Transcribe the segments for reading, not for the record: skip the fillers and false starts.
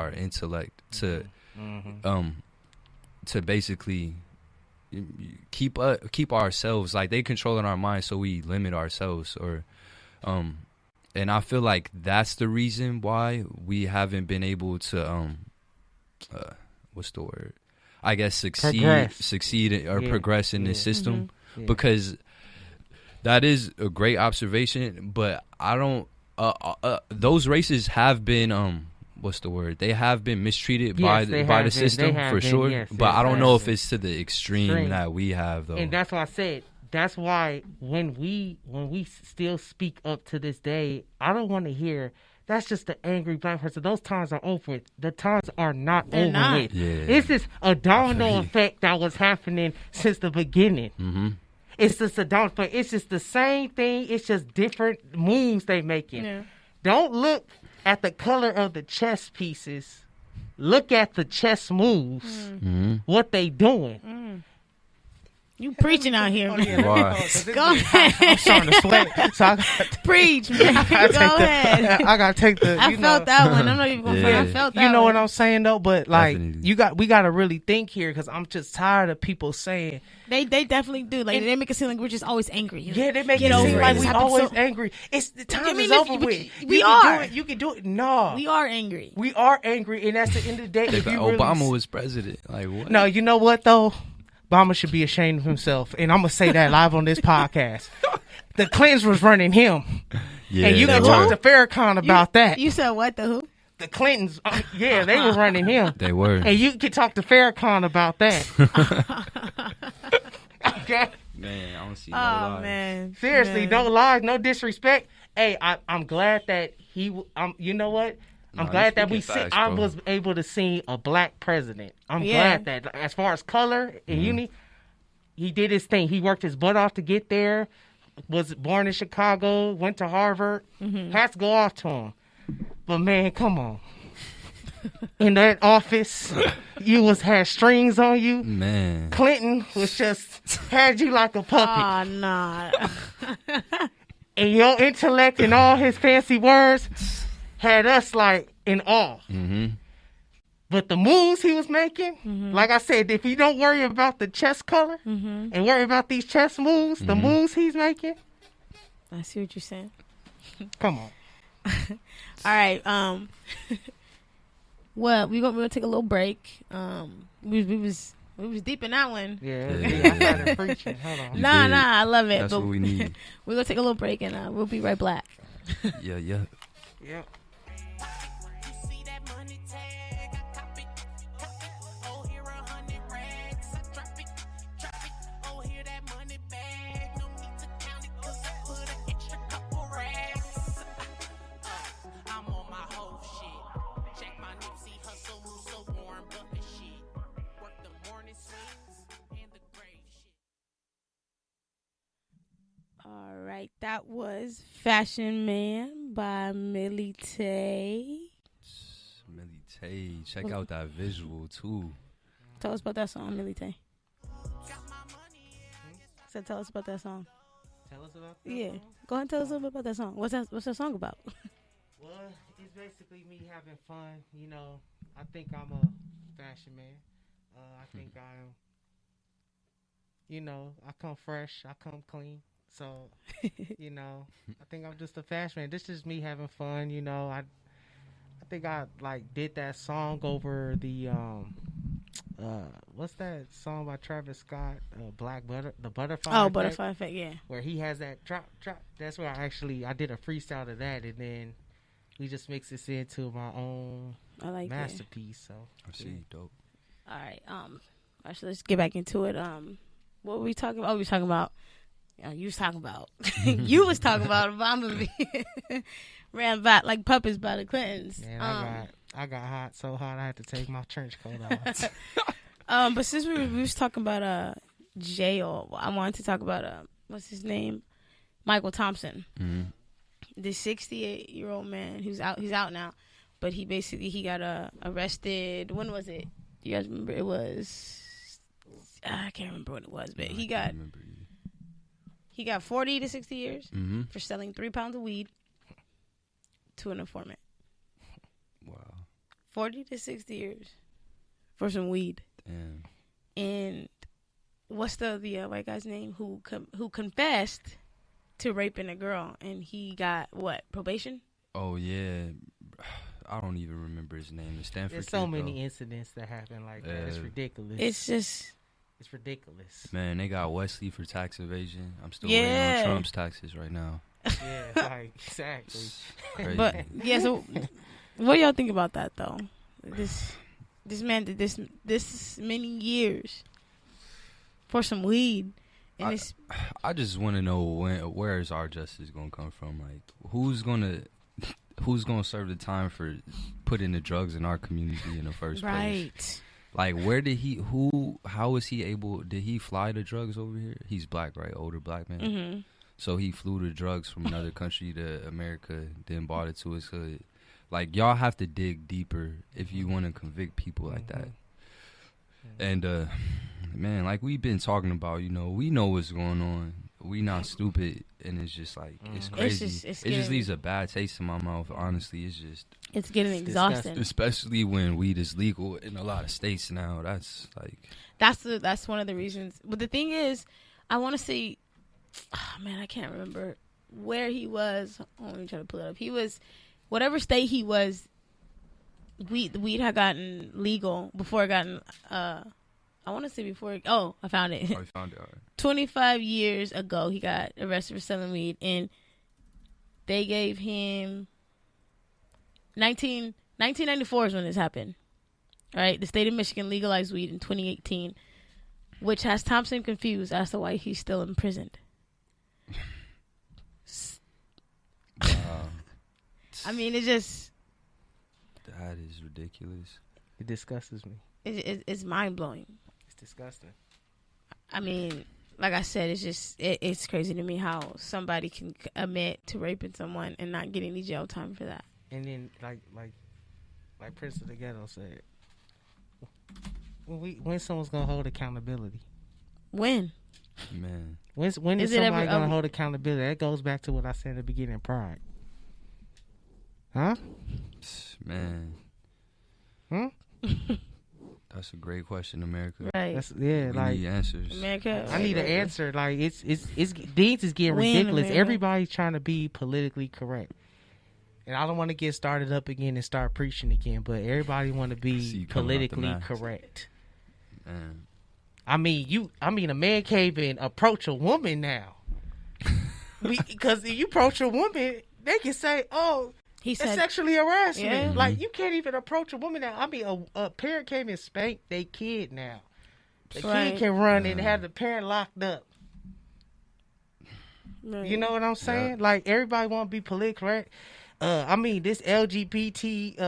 our intellect to basically keep ourselves, like they controlling our minds, so we limit ourselves, or and I feel like that's the reason why we haven't been able to what's the word? I guess succeed or progress in this system, because that is a great observation. But I don't. Those races have been what's the word? They have been mistreated by the system for sure. Yes, but I don't know if it's to the extreme that we have, though. And that's why I said. That's why when we still speak up to this day, I don't want to hear that's just the angry black person. Those times are over with. The times are not over with. Yeah. It's just a domino effect that was happening since the beginning. Mm-hmm. It's just a domino effect. It's just the same thing. It's just different moves they making. Yeah. Don't look at the color of the chess pieces. Look at the chess moves. What they doing. You preaching out here, man. Yeah, go ahead. I'm starting to sweat. So I got preach, man. Go ahead. I gotta take the. I felt that one. I'm not even gonna I felt that. You know one. what I'm saying though, but like Definitely. we gotta really think here, because I'm just tired of people saying they definitely do. Like they make it seem like we're just always angry. Yeah, they make it seem like we always angry. It's the time is over with. We are. You can do it. No, we are angry. We are angry, and that's the end of the day. If you Obama was president, like what? No, you know what though. Obama should be ashamed of himself, and I'm gonna say that live on this podcast. The Clintons was running him, and you can talk to Farrakhan about that. You said what? The who? The Clintons. Yeah, they were running him. They were, and you can talk to Farrakhan about that. Okay. Man, I don't see no lies. Man. Seriously, no lies, no disrespect. Hey, I'm glad that he. You know what? I'm glad that I was able to see a black president. I'm glad that, as far as color and unity, he did his thing. He worked his butt off to get there. Was born in Chicago, went to Harvard. Hats go off to him. But man, come on. In that office, had strings on you. Man, Clinton was just had you like a puppet. Oh, nah. And your intellect and all his fancy words had us like in awe. But the moves he was making, like I said, if you don't worry about the chess color and worry about these chess moves, the moves he's making. I see what you're saying. Come on. All right. Well, we're gonna take a little break. We was deep in that one. Yeah. I started preaching. Hold on. Nah, I love it. That's what we need. We're gonna take a little break, and we'll be right back. Yeah. Yep. All right, that was Fashion Man by Millie Tay. Millie Tay, check out that visual too. Tell us about that song, Millie Tay. So tell us about that song. Tell us about that song? Go ahead and tell us a little bit about that song. What's that song about? Well, it's basically me having fun. You know, I think I'm a fashion man. I think I'm, I come fresh. I come clean. So, I think I'm just a fashion man. This is me having fun. I think I did that song over the what's that song by Travis Scott? The Butterfly. Oh, Effect, Butterfly Effect, yeah. Where he has that drop. That's where I did a freestyle of that, and then we just mixed this into my own masterpiece. So I see, dope. All right, actually, let's get back into it. What were we talking about? You was talking about. You was talking about Obama ran back like puppets by the Clintons. Man, I got hot, so hot I had to take my trench coat off. But since we was talking about jail, I wanted to talk about what's his name, Michael Thompson, the 68-year-old man who's out. He's out now, but he got arrested. When was it? Do you guys remember? It was I can't remember when it was, but he got 40 to 60 years for selling 3 pounds of weed to an informant. Wow. 40 to 60 years for some weed. Damn. And what's the white guy's name who confessed to raping a girl, and he got what, probation? Oh yeah, I don't even remember his name. The Stanford. There's so many incidents that happen like that. It's ridiculous. It's ridiculous. Man, they got Wesley for tax evasion. I'm still waiting on Trump's taxes right now. Yeah, like, exactly. Crazy. But yeah, so what do y'all think about that though? This man did this many years for some weed, and I just want to know where is our justice gonna come from? Like, who's gonna serve the time for putting the drugs in our community in the first place? Right. Like, how is he able, did he fly the drugs over here? He's black, right? Older black man. Mm-hmm. So he flew the drugs from another country to America, then bought it to his hood. Like, y'all have to dig deeper if you want to convict people like that. And, man, like we've been talking about, we know what's going on. We not stupid, and it's just like, it's crazy. It just leaves a bad taste in my mouth, honestly. It's getting exhausting. Especially when weed is legal in a lot of states now. That's like... That's one of the reasons. But the thing is, I want to say... Oh, man, I can't remember where he was. Let me try to pull it up. He was... Whatever state he was, the weed had gotten legal before it gotten... I want to say before... I found it. Oh, you found it. All right. 25 years ago, he got arrested for selling weed, and they gave him 1994 is when this happened. All right, the state of Michigan legalized weed in 2018, which has Thompson confused as to why he's still imprisoned. I mean, it just... That is ridiculous. It disgusts me. It's mind-blowing. It's disgusting. I mean, like I said, it's just it's crazy to me how somebody can admit to raping someone and not get any jail time for that. And then, like Prince of the Ghetto said, when someone's gonna hold accountability? When? Man, when is somebody gonna hold accountability? That goes back to what I said in the beginning. Pride. Huh? Man. Hmm. That's a great question, America. Right. We need answers. America. I need an answer. Like it's things is getting ridiculous. America? Everybody's trying to be politically correct. And I don't want to get started up again and start preaching again, but everybody want to be politically correct. Man. I mean, a man can't even approach a woman now. Because if you approach a woman, they can say, "Oh, he said sexually harassment." Yeah. Like, you can't even approach a woman now. I mean, a parent can't even spank their kid now. The kid can run and have the parent locked up. Right. You know what I'm saying? Yeah. Like, everybody want to be politically correct. I mean, this LGBT,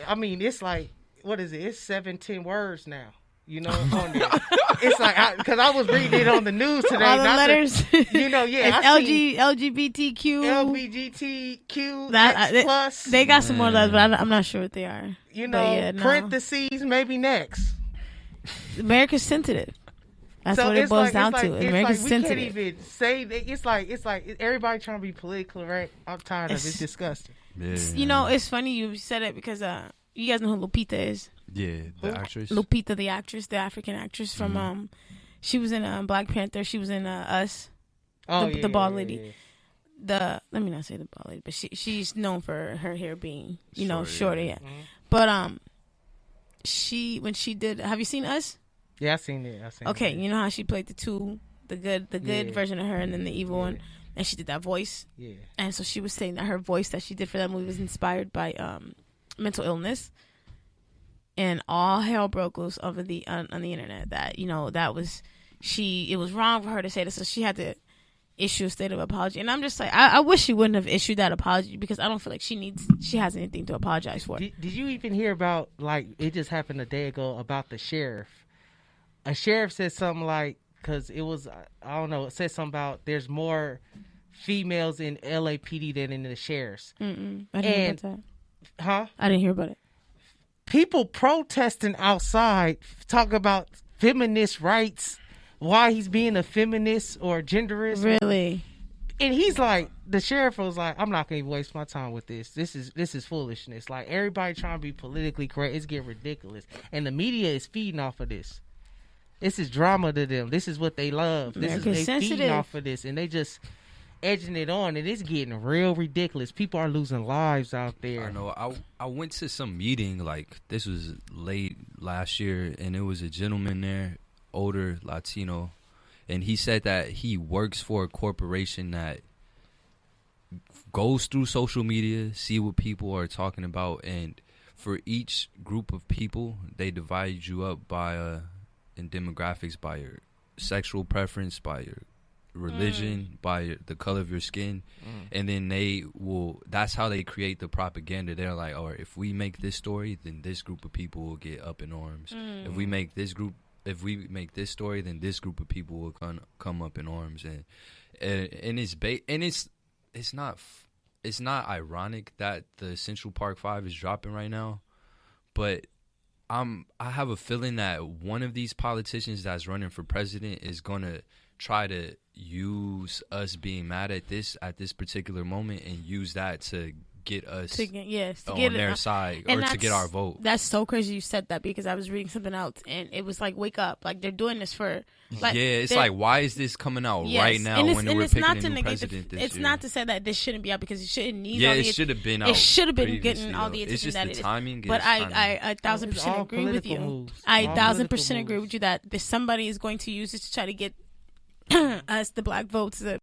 I mean, it's like, what is it? It's 7-10 words now. You know, on there. It's like, because I was reading it on the news today. All the letters. It's LGBTQ. X plus. They got some more letters, but I'm not sure what they are. You know, parentheses, maybe next. America's sensitive. That's what it boils down to. America's sensitive. We can't even say that. It's like everybody trying to be politically correct. I'm tired of it. It's disgusting. Yeah. You know, it's funny you said it because you guys know who Lupita is. Yeah, the actress. Lupita, the actress, the African actress from she was in Black Panther. She was in Us. The bald lady. Yeah. Let me not say the bald lady, but she's known for her hair being shorter. Yeah. Mm-hmm. But when she did, have you seen Us? Yeah, I've seen it. Okay, you know how she played the good version of her, and then the evil one, and she did that voice. Yeah. And so she was saying that her voice that she did for that movie was inspired by mental illness. And all hell broke loose over on the internet that it was wrong for her to say this, so she had to issue a state of apology. And I'm just like, I wish she wouldn't have issued that apology, because I don't feel like she has anything to apologize for. Did you even hear about, like, it just happened a day ago, about the sheriff? A sheriff said something like, because it was, I don't know, it said something about there's more females in LAPD than in the sheriffs. I didn't hear about that. Huh? I didn't hear about it. People protesting outside, talking about feminist rights, why he's being a feminist or genderist. Really? And he's like, the sheriff was like, I'm not gonna even waste my time with this. This is foolishness. Like, everybody trying to be politically correct. It's getting ridiculous. And the media is feeding off of this. This is drama to them. This is what they love. They feeding off of this, and they just edging it on, and it's getting real ridiculous. People are losing lives out there. I know. I went to some meeting, like, this was late last year, and it was a gentleman there, older Latino, and he said that he works for a corporation that goes through social media, see what people are talking about, and for each group of people, they divide you up by in demographics, by your sexual preference, by your religion, by the color of your skin, and then that's how they create the propaganda. They're like, all right, if we make this story, then this group of people will get up in arms. If we make this story, then this group of people will come up in arms. And it's not ironic that the Central Park 5 is dropping right now, but I have a feeling that one of these politicians that's running for president is gonna try to use us being mad at this particular moment and use that to get us on their side or to get our vote. That's so crazy you said that, because I was reading something else and it was like, wake up, like they're doing this for it's like, why is this coming out right now when we're picking a new president this year? It's not to say that this shouldn't be out, because it shouldn't need it should have been out. It should have been getting all the attention. It's just that the it is. timing. But I 1,000% agree with you. I 1,000% agree with you that somebody is going to use this to try to get us, the black votes, the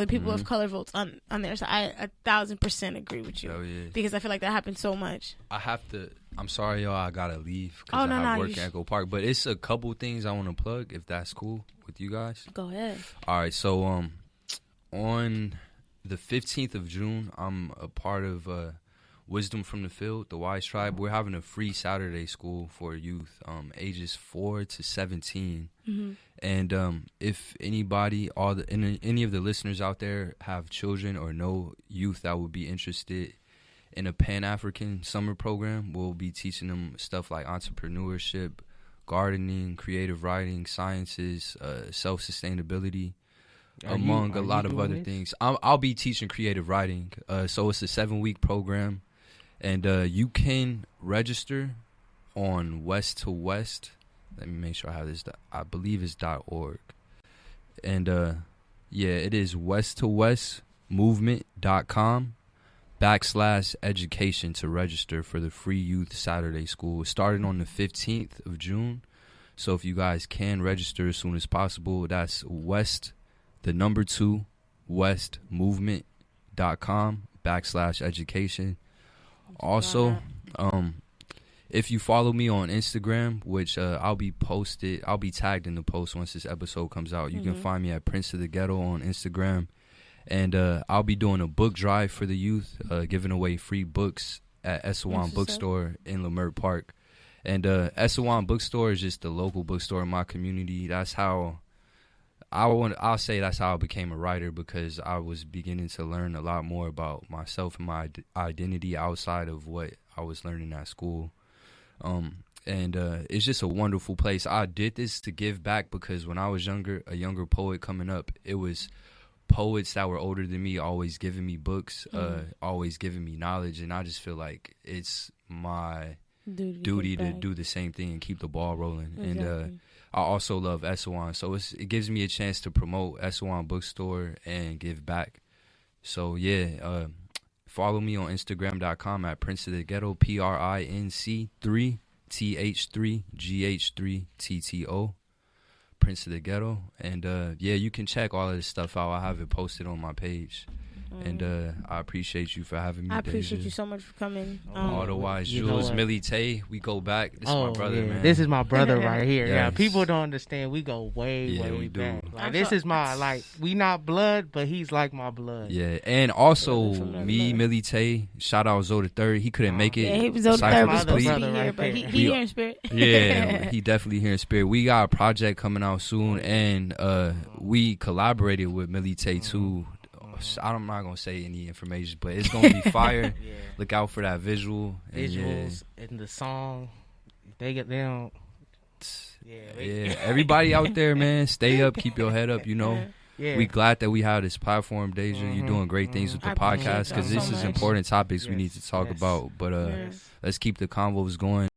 people of color votes on there. So I 1,000% agree with you, because I feel like that happens so much. I'm sorry, y'all. I gotta leave because I have work at Echo Park. But it's a couple things I want to plug, if that's cool with you guys. Go ahead. All right. So on the 15th of June, I'm a part of Wisdom from the Field, the Wise Tribe. We're having a free Saturday school for youth, ages 4 to 17. And if anybody, any of the listeners out there have children or know youth that would be interested in a Pan-African summer program, we'll be teaching them stuff like entrepreneurship, gardening, creative writing, sciences, self-sustainability, among a lot of other things. I'll be teaching creative writing. So it's a 7-week program, and you can register on West to West. Let me make sure I have this. I believe it's .org. And it is westtowestmovement.com/education to register for the free youth Saturday school. It's starting on the 15th of June. So if you guys can register as soon as possible, that's westtowestmovement.com/education. Also, if you follow me on Instagram, which I'll be tagged in the post once this episode comes out. You can find me at Prince of the Ghetto on Instagram. And I'll be doing a book drive for the youth, giving away free books at Essewan Bookstore in Leimert Park. And Essewan Bookstore is just the local bookstore in my community. That's how I'll say that's how I became a writer, because I was beginning to learn a lot more about myself and my identity outside of what I was learning at school. And it's just a wonderful place. I did this to give back, because when I was a younger poet coming up, it was poets that were older than me always giving me books, always giving me knowledge, and I just feel like it's my duty to do the same thing and keep the ball rolling. Exactly. And I also love Essewan, so it gives me a chance to promote Essewan Bookstore and give back. So follow me on Instagram.com at Prince of the Ghetto, PRINC3TH3GH3TTO, Prince of the Ghetto. And you can check all of this stuff out. I have it posted on my page. And I appreciate you for having me. I appreciate you so much for coming. Otherwise, Jules, Millie Tay, we go back. This is my brother, man. This is my brother right here. Yes. Yeah, people don't understand. We go way back. Like, this is we not blood, but he's like my blood. Yeah, and also me, Millie Tay. Shout out Zoe the Third. He couldn't make it. Yeah, he was Zoe the Third. Was supposed to be here, but he here in spirit. Yeah, he definitely here in spirit. We got a project coming out soon, and we collaborated with Millie Tay too. I'm not gonna say any information, but it's gonna be fire. Look out for that visuals and the song. They don't. Everybody out there, man, stay up, keep your head up. we glad that we have this platform, Deja. You're doing great things with the podcast because this is important topics we need to talk about. But let's keep the convos going.